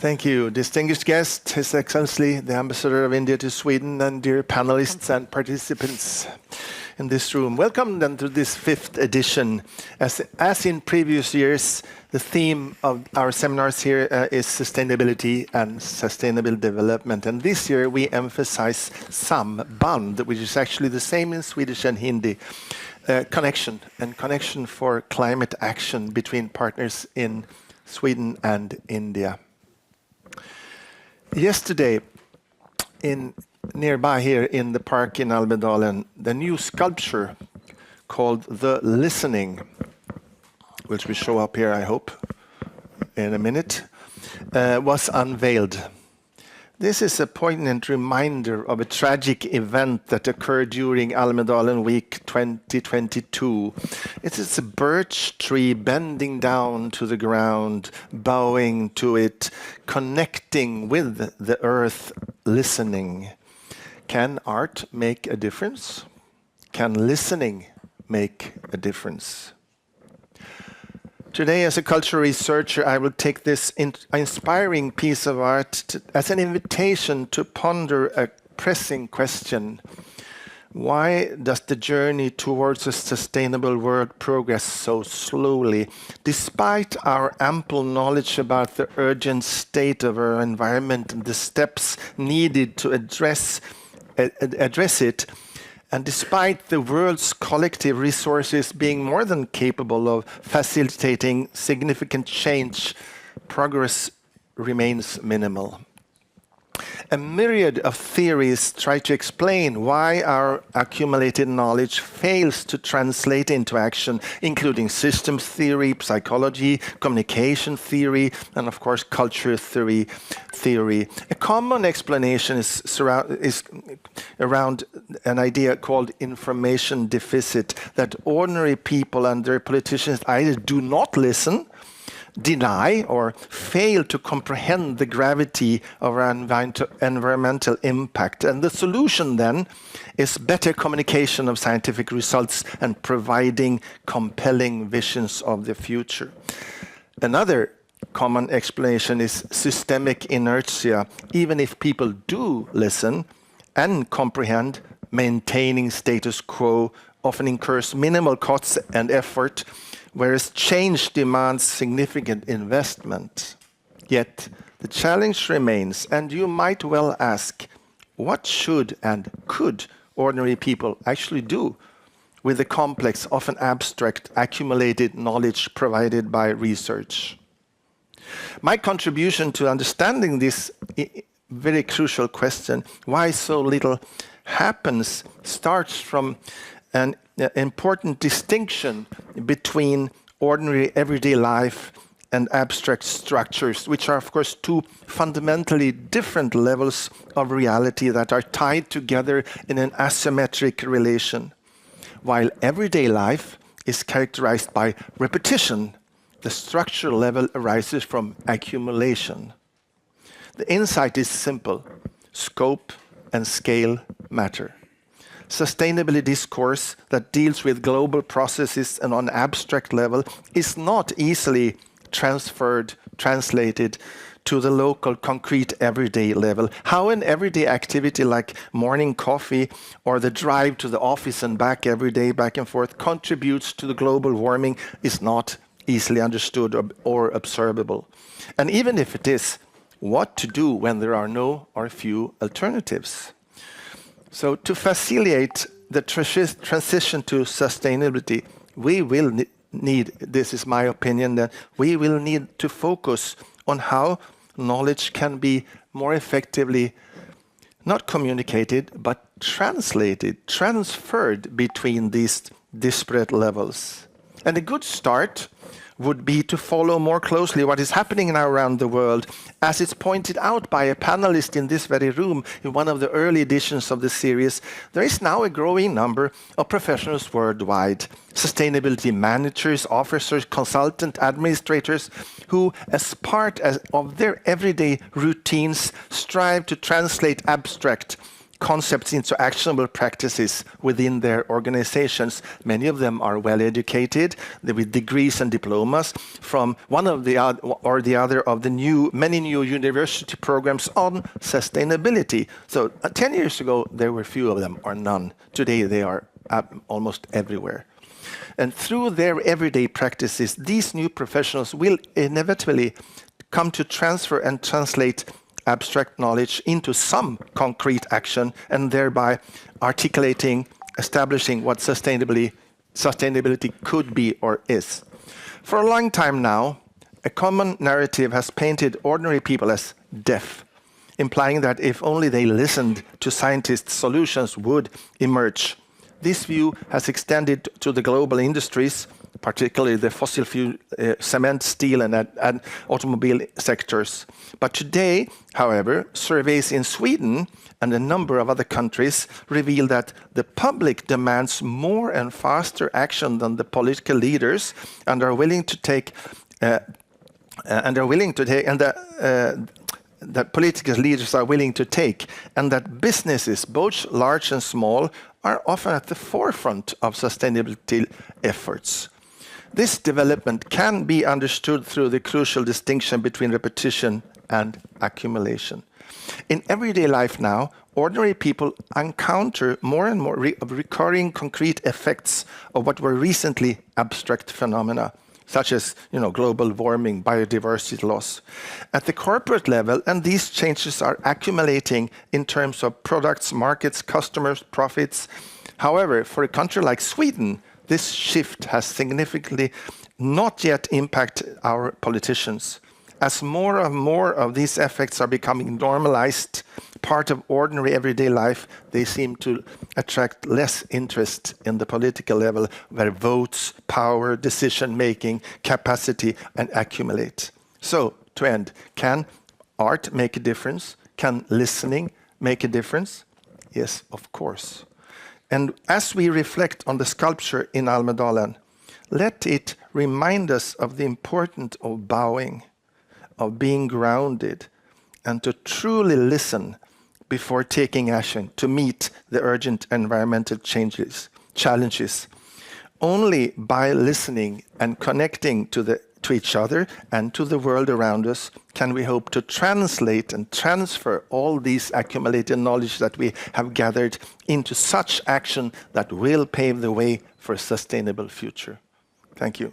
Thank you. Distinguished guest, His Excellency, the Ambassador of India to Sweden, and dear panelists and participants in this room. Welcome then to this 5th edition. As in previous years, the theme of our seminars here is sustainability and sustainable development. And this year we emphasize samband, which is actually the same in Swedish and Hindi. Connection for climate action between partners in Sweden and India. Yesterday, nearby here in the park in Almedalen, the new sculpture called The Listening, which will show up here, I hope, in a minute, was unveiled. This is a poignant reminder of a tragic event that occurred during Almedalen Week 2022. It is a birch tree bending down to the ground, bowing to it, connecting with the earth, listening. Can art make a difference? Can listening make a difference? Today, as a cultural researcher, I will take this inspiring piece of art as an invitation to ponder a pressing question. Why does the journey towards a sustainable world progress so slowly, despite our ample knowledge about the urgent state of our environment and the steps needed to address it? And despite the world's collective resources being more than capable of facilitating significant change, progress remains minimal. A myriad of theories try to explain why our accumulated knowledge fails to translate into action, including systems theory, psychology, communication theory, and of course culture theory. A common explanation is around an idea called information deficit, that ordinary people and their politicians either do not listen, deny, or fail to comprehend the gravity of our environmental impact. And the solution then is better communication of scientific results and providing compelling visions of the future. Another common explanation is systemic inertia. Even if people do listen and comprehend, maintaining status quo often incurs minimal costs and effort, whereas change demands significant investment. Yet the challenge remains, and you might well ask, what should and could ordinary people actually do with the complex, often abstract, accumulated knowledge provided by research? My contribution to understanding this very crucial question, why so little happens, starts from an important distinction between ordinary everyday life and abstract structures, which are, of course, two fundamentally different levels of reality that are tied together in an asymmetric relation. While everyday life is characterized by repetition, the structural level arises from accumulation. The insight is simple: scope and scale matter. Sustainability discourse that deals with global processes and on abstract level is not easily translated to the local, concrete, everyday level. How an everyday activity like morning coffee or the drive to the office and back every day, back and forth, contributes to the global warming is not easily understood or observable. And even if it is, what to do when there are no or few alternatives? So to facilitate the transition to sustainability, we will need, this is my opinion, that we will need to focus on how knowledge can be more effectively not communicated, but translated, transferred between these disparate levels. And a good start would be to follow more closely what is happening now around the world, as it's pointed out by a panelist in this very room in one of the early editions of the series. There is now a growing number of professionals worldwide, sustainability managers, officers, consultant administrators, who, as part of their everyday routines, strive to translate abstract concepts into actionable practices within their organizations. Many of them are well educated with degrees and diplomas from one of the other of the many new university programs on sustainability. So 10 years ago, there were few of them or none. Today, they are almost everywhere. And through their everyday practices, these new professionals will inevitably come to transfer and translate abstract knowledge into some concrete action, and thereby establishing what sustainability could be or is. For a long time now, a common narrative has painted ordinary people as deaf, implying that if only they listened to scientists, solutions would emerge. This view has extended to the global industries, particularly the fossil fuel, cement, steel, and automobile sectors. But today, however, surveys in Sweden and a number of other countries reveal that the public demands more and faster action than the political leaders, and are willing to take, that political leaders are willing to take, and that businesses, both large and small, are often at the forefront of sustainability efforts. This development can be understood through the crucial distinction between repetition and accumulation. In everyday life now, ordinary people encounter more and more recurring concrete effects of what were recently abstract phenomena, such as global warming, biodiversity loss. At the corporate level, and these changes are accumulating in terms of products, markets, customers, profits. However, for a country like Sweden, this shift has significantly not yet impacted our politicians. As more and more of these effects are becoming normalized, part of ordinary everyday life, they seem to attract less interest in the political level, where votes, power, decision-making, capacity, and accumulate. So, to end, can art make a difference? Can listening make a difference? Yes, of course. And as we reflect on the sculpture in Almedalen, let it remind us of the importance of bowing, of being grounded, and to truly listen before taking action to meet the urgent environmental challenges. Only by listening and connecting to each other and to the world around us can we hope to translate and transfer all these accumulated knowledge that we have gathered into such action that will pave the way for a sustainable future. Thank you.